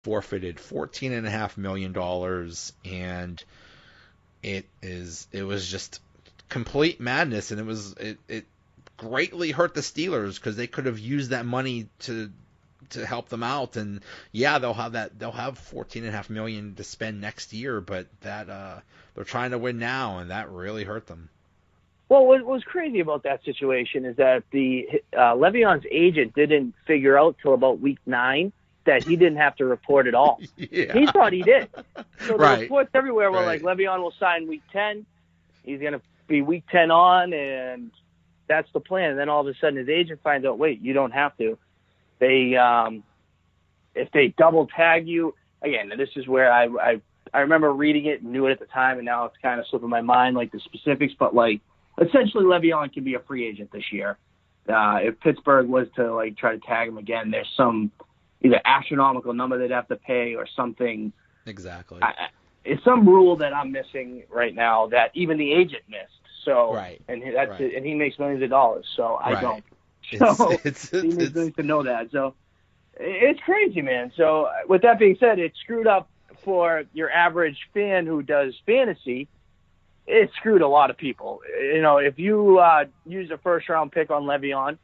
forfeited $14.5 million, and it was just complete madness, and it greatly hurt the Steelers because they could have used that money to help them out. And yeah, they'll have $14.5 million to spend next year, but that they're trying to win now, and that really hurt them. Well, what was crazy about that situation is that the Le'Veon's agent didn't figure out till about week 9 that he didn't have to report at all. Yeah. He thought he did. So the Right. reports everywhere were Right. like, Le'Veon will sign week 10. He's going to be week 10 on, and that's the plan. And then all of a sudden his agent finds out, wait, you don't have to. They if they double tag you, again, this is where I remember reading it and knew it at the time, and now it's kind of slipping my mind, like the specifics, but like essentially Le'Veon can be a free agent this year. If Pittsburgh was to like try to tag him again, there's some either astronomical number they'd have to pay or something. Exactly. It's some rule that I'm missing right now that even the agent missed. So, Right. And that's it, and he makes millions of dollars. So I Right. don't. So he needs to know that. So it's crazy, man. So with that being said, it screwed up for your average fan who does fantasy. It screwed a lot of people. You know, if you used a first-round pick on Le'Veon,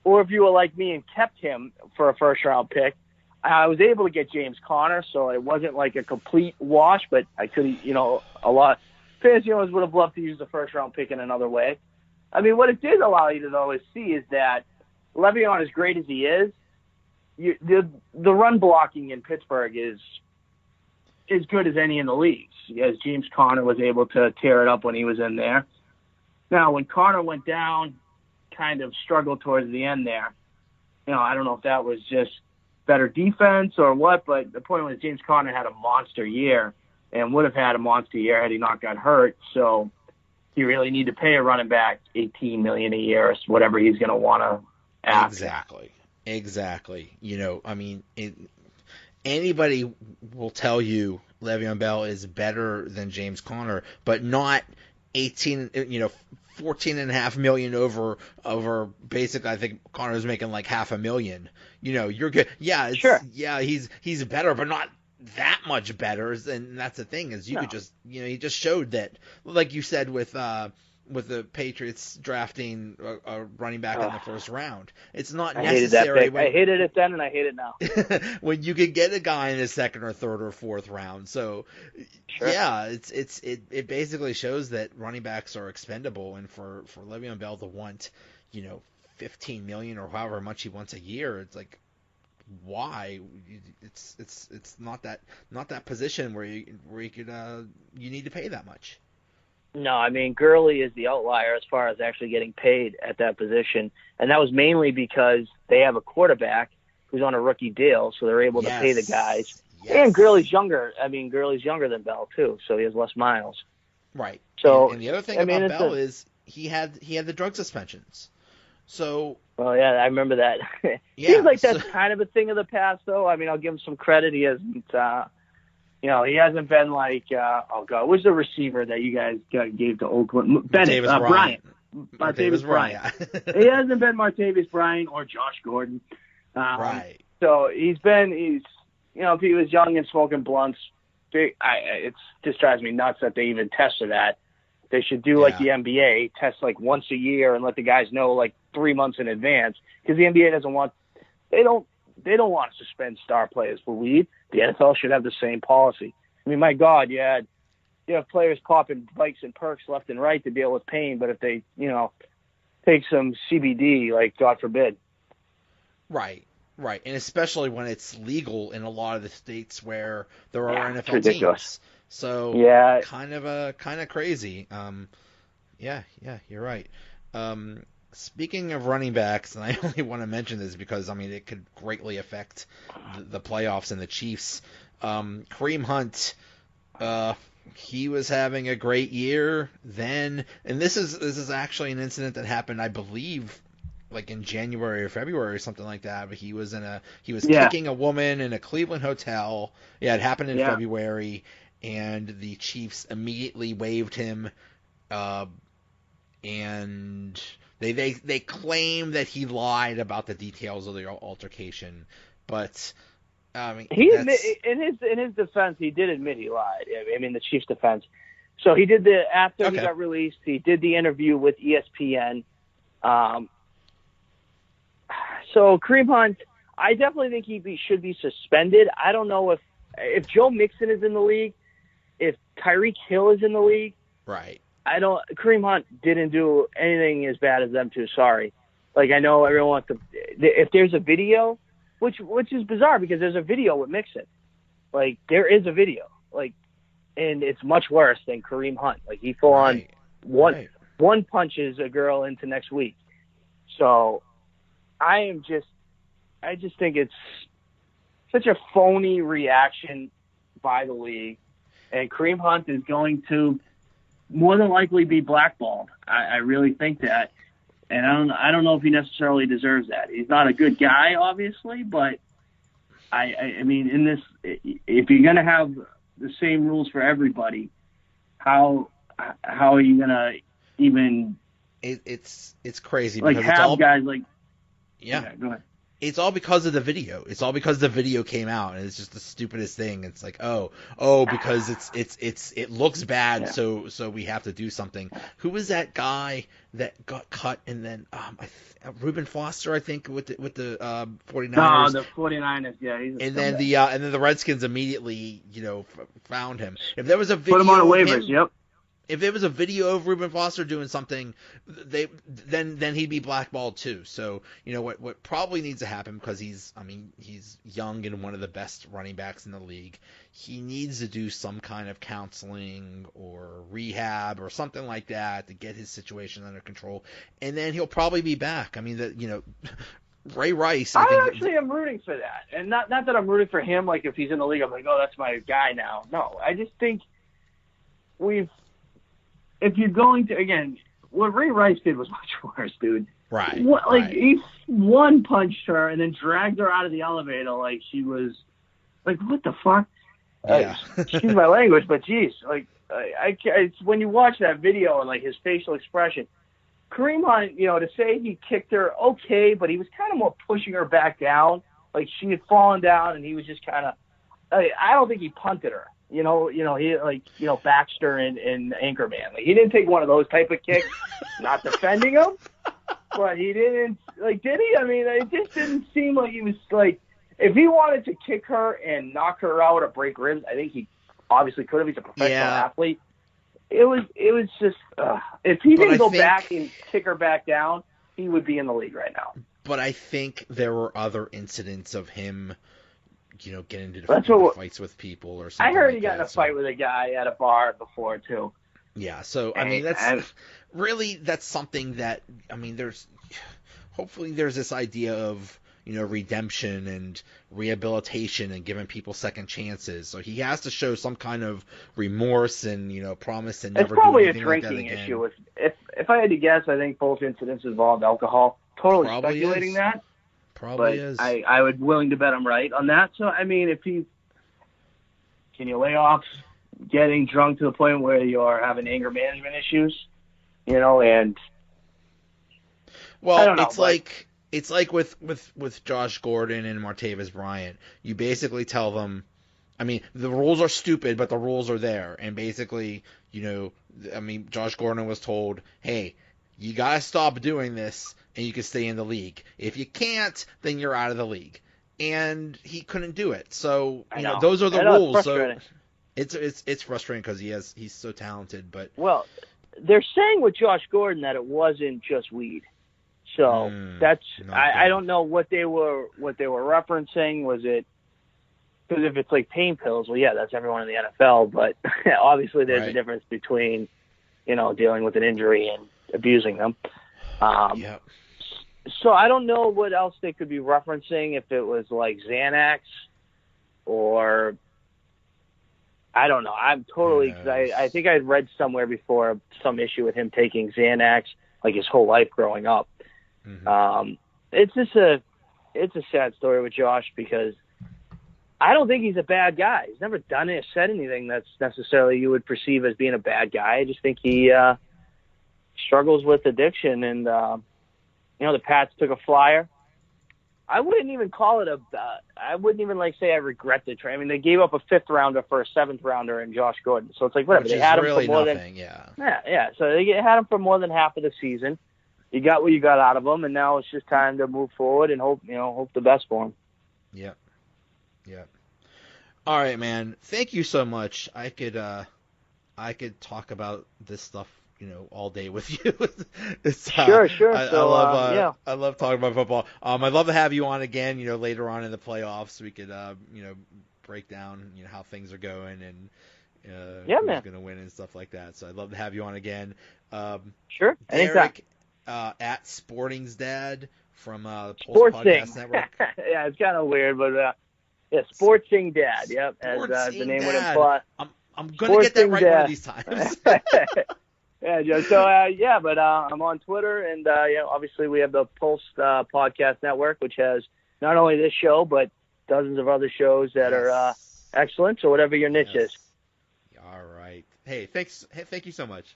or if you were like me and kept him for a first-round pick, I was able to get James Conner, so it wasn't like a complete wash, but I could, a lot. Fantasy owners would have loved to use the first-round pick in another way. I mean, what it did allow you to, though, is see is that Le'Veon, as great as he is, the run blocking in Pittsburgh is as good as any in the league, as James Conner was able to tear it up when he was in there. Now, when Conner went down, kind of struggled towards the end there. I don't know if that was just better defense or what, but the point was James Conner had a monster year and would have had a monster year had he not got hurt. So you really need to pay a running back $18 million a year or whatever he's going to want to ask. Exactly. Anybody will tell you Le'Veon Bell is better than James Conner, but not $14.5 million over basically. I think Connor's making like $500,000. You're good. Yeah, sure. Yeah, he's better, but not that much better. And that's the thing is could just he just showed that, like you said with the Patriots drafting a running back in the first round. It's not necessary. I hated it then and I hate it now. When you could get a guy in the second or third or fourth round. So sure. Yeah, it basically shows that running backs are expendable, and for Le'Veon Bell to want, $15 million or however much he wants a year, it's like, why? It's not that position where you could you need to pay that much. No, I mean, Gurley is the outlier as far as actually getting paid at that position. And that was mainly because they have a quarterback who's on a rookie deal, so they're able to pay the guys. Yes. And Gurley's younger. I mean, Gurley's younger than Bell, too, so he has less miles. Right. So, and the other thing about Bell is he had the drug suspensions. So. Well, yeah, I remember that. Seems like that's kind of a thing of the past, though. I mean, I'll give him some credit. He hasn't... he hasn't been like, what's the receiver that you guys gave to Oakland? Bennett, Bryant. Martavis Bryant. He hasn't been Martavis Bryant or Josh Gordon. Right. So if he was young and smoking blunts, it just drives me nuts that they even test for that. They should do like the NBA, test like once a year and let the guys know like 3 months in advance, because the NBA they don't want to suspend star players for weed. The NFL should have the same policy. I mean, my God, you have players popping bikes and perks left and right to deal with pain, but if they, take some CBD, like, God forbid. Right. And especially when it's legal in a lot of the states where there are NFL teams. So kind of crazy. Yeah, you're right. Speaking of running backs, and I only want to mention this because, it could greatly affect the playoffs and the Chiefs. Kareem Hunt, he was having a great year then, and this is actually an incident that happened, I believe, like in January or February or something like that. But he was kicking a woman in a Cleveland hotel. Yeah, it happened in February, and the Chiefs immediately waived him, and They claim that he lied about the details of the altercation, but I mean, he in his defense, he did admit he lied. I mean, the Chiefs' defense. So he did after he got released, he did the interview with ESPN. So Kareem Hunt, I definitely think he should be suspended. I don't know if Joe Mixon is in the league, if Tyreek Hill is in the league. Right. Kareem Hunt didn't do anything as bad as them two. Sorry. Like, I know everyone wants to, if there's a video, which is bizarre because there's a video with Mixon. Like, there is a video. Like, and it's much worse than Kareem Hunt. Like, he full on one punches a girl into next week. So I just think it's such a phony reaction by the league, and Kareem Hunt is going to more than likely be blackballed. I really think that, and I don't know if he necessarily deserves that. He's not a good guy, obviously, but I mean, in this, if you're going to have the same rules for everybody, how are you going to even? It's crazy like because have it's all guys like go ahead. It's all because of the video. It's all because the video came out, and it's just the stupidest thing. It's like, because it looks bad, so we have to do something. Who was that guy that got cut and then Reuben Foster, I think, with the 49ers. No, the 49ers, yeah. And then the Redskins immediately, found him. If there was a video, put him on the waivers. Yep. If there was a video of Reuben Foster doing something, then he'd be blackballed too. So what probably needs to happen, because he's young and one of the best running backs in the league. He needs to do some kind of counseling or rehab or something like that to get his situation under control, and then he'll probably be back. I mean, Ray Rice. I actually am rooting for that, and not that I'm rooting for him. Like, if he's in the league, I'm like, oh, that's my guy now. No, I just think if you're going to, again, what Ray Rice did was much worse, dude. Right. He punched her and then dragged her out of the elevator like she was, like, what the fuck? Yeah. Excuse my language, but geez, like, it's when you watch that video and like his facial expression, Kareem Hunt, to say he kicked her, okay, but he was kind of more pushing her back down, like she had fallen down, and he was just kind of. I don't think he punted her. He Baxter and Anchorman. Like, he didn't take one of those type of kicks. Not defending him, but he didn't. Like, did he? I mean, it just didn't seem like he was like. If he wanted to kick her and knock her out or break ribs, I think he obviously could have. He's a professional athlete. It was just if he didn't go back and kick her back down, he would be in the league right now. But I think there were other incidents of him, getting into fights with people or something. I heard like he got that, in a fight with a guy at a bar before too. Yeah, so I mean that's something that hopefully there's this idea of redemption and rehabilitation and giving people second chances. So he has to show some kind of remorse and promise to never do anything like that again. It's probably a drinking issue. If I had to guess, I think both incidents involved alcohol. Totally probably speculating that. Probably is. I would willing to bet I'm right on that. So I mean, can you lay off getting drunk to the point where you're having anger management issues? And well, I don't know, it's like with Josh Gordon and Martavis Bryant. You basically tell them, the rules are stupid, but the rules are there. And basically, Josh Gordon was told, hey, you got to stop doing this and you can stay in the league. If you can't, then you're out of the league. And he couldn't do it. So, those are the rules. So it's frustrating because he's so talented, but well, they're saying with Josh Gordon that it wasn't just weed. So I don't know what they were referencing. Was it because if it's like pain pills? Well, yeah, that's everyone in the NFL. But obviously, there's a difference between dealing with an injury and abusing them. So I don't know what else they could be referencing. If it was like Xanax, or I don't know. I'm totally. Cause I think I'd read somewhere before some issue with him taking Xanax like his whole life growing up. Mm-hmm. It's a sad story with Josh because I don't think he's a bad guy. He's never done it or said anything that's necessarily you would perceive as being a bad guy. I just think he struggles with addiction, and the Pats took a flyer. I wouldn't even call it I wouldn't even say I regret the trade. I mean, they gave up a 5th rounder for a 7th rounder in Josh Gordon. So it's like, whatever. Which they had really him for more nothing, Yeah. So they had him for more than half of the season. You got what you got out of him, and now it's just time to move forward and hope the best for him. Yep. All right, man. Thank you so much. I could talk about this stuff, all day with you. Sure. I love talking about football. I'd love to have you on again, later on in the playoffs. We could, break down, how things are going and who's going to win and stuff like that. So I'd love to have you on again. Sure. Derek, at Sporting's Dad from the Pulse Sports Podcast Network. Yeah, it's kind of weird, but Sporting Dad. Yep, as the name would imply. I'm going to get that right one of these times. Yeah, Joe. So, but I'm on Twitter, and, obviously we have the Pulse Podcast Network, which has not only this show, but dozens of other shows that are excellent, so whatever your niche is. All right. Hey, thanks. Hey, thank you so much.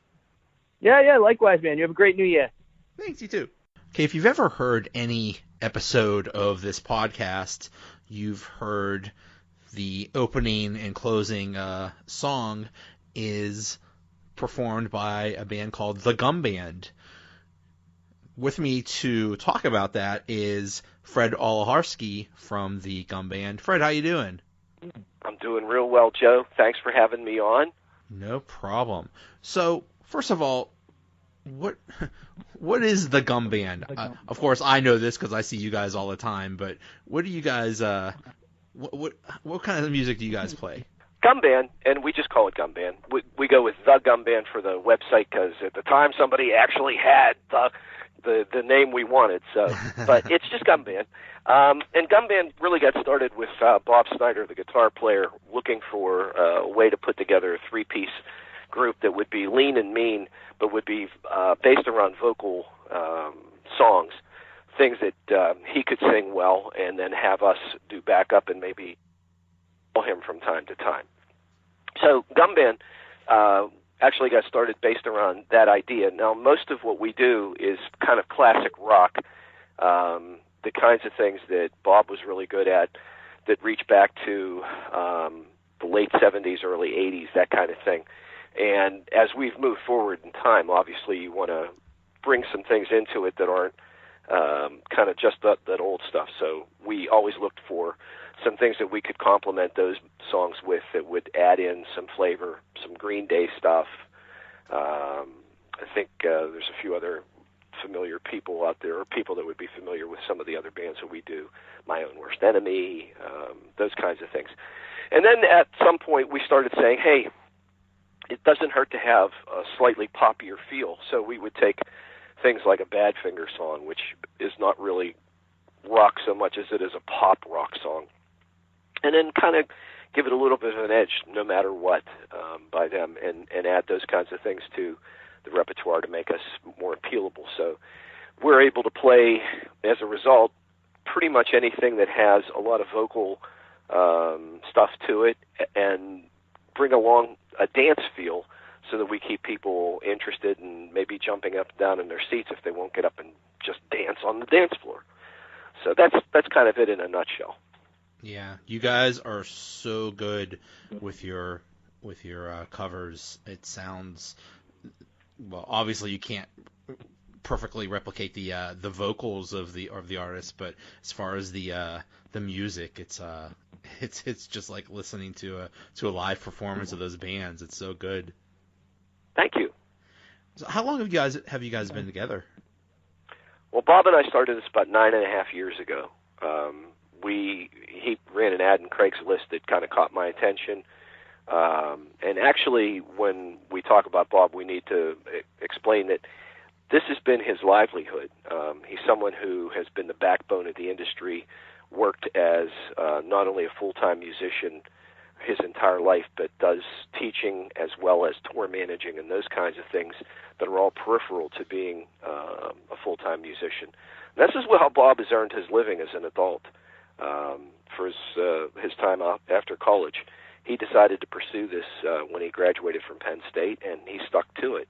Yeah, likewise, man. You have a great new year. Thanks, you too. Okay, if you've ever heard any episode of this podcast, you've heard the opening and closing song is performed by a band called the Gumband. With me to talk about that is Fred Olaharski from the Gumband. Fred, how you doing? I'm doing real well, Joe. Thanks for having me on. No problem. So, first of all, what is the Gumband? Of course, I know this because I see you guys all the time. But what do you guys? What kind of music do you guys play? Gumband, and we just call it Gumband. We go with the Gumband for the website because at the time somebody actually had the name we wanted. So, but it's just Gumband. And Gumband really got started with Bob Snyder, the guitar player, looking for a way to put together a 3-piece group that would be lean and mean, but would be based around vocal songs, things that he could sing well, and then have us do backup and maybe call him from time to time. So Gumband actually got started based around that idea. Now, most of what we do is kind of classic rock, the kinds of things that Bob was really good at that reach back to the late 70s, early 80s, that kind of thing. And as we've moved forward in time, obviously you want to bring some things into it that aren't kind of just that old stuff. So we always looked for some things that we could complement those songs with that would add in some flavor, some Green Day stuff. I think there's a few other familiar people out there, or people that would be familiar with some of the other bands that we do, My Own Worst Enemy, those kinds of things. And then at some point we started saying, hey, it doesn't hurt to have a slightly poppier feel. So we would take things like a Badfinger song, which is not really rock so much as it is a pop rock song, and then kind of give it a little bit of an edge no matter what by them, and add those kinds of things to the repertoire to make us more appealable. So we're able to play, as a result, pretty much anything that has a lot of vocal stuff to it and bring along a dance feel so that we keep people interested and maybe jumping up and down in their seats if they won't get up and just dance on the dance floor. So that's kind of it in a nutshell. Yeah, you guys are so good with your covers. It sounds, well, obviously you can't perfectly replicate the vocals of the artist, but as far as the music, it's just like listening to a live performance of those bands. It's so good. Thank you. So how long have you guys been together? Well, Bob and I started this about 9.5 years ago. He ran an ad in Craigslist that kind of caught my attention. And actually, when we talk about Bob, we need to explain that this has been his livelihood. He's someone who has been the backbone of the industry, worked as not only a full-time musician his entire life, but does teaching as well as tour managing and those kinds of things that are all peripheral to being a full-time musician. And this is how Bob has earned his living as an adult. For his time after college, he decided to pursue this when he graduated from Penn State, and he stuck to it.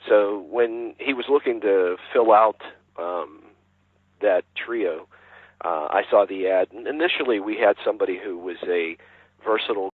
So when he was looking to fill out that trio, I saw the ad. And initially, we had somebody who was a versatile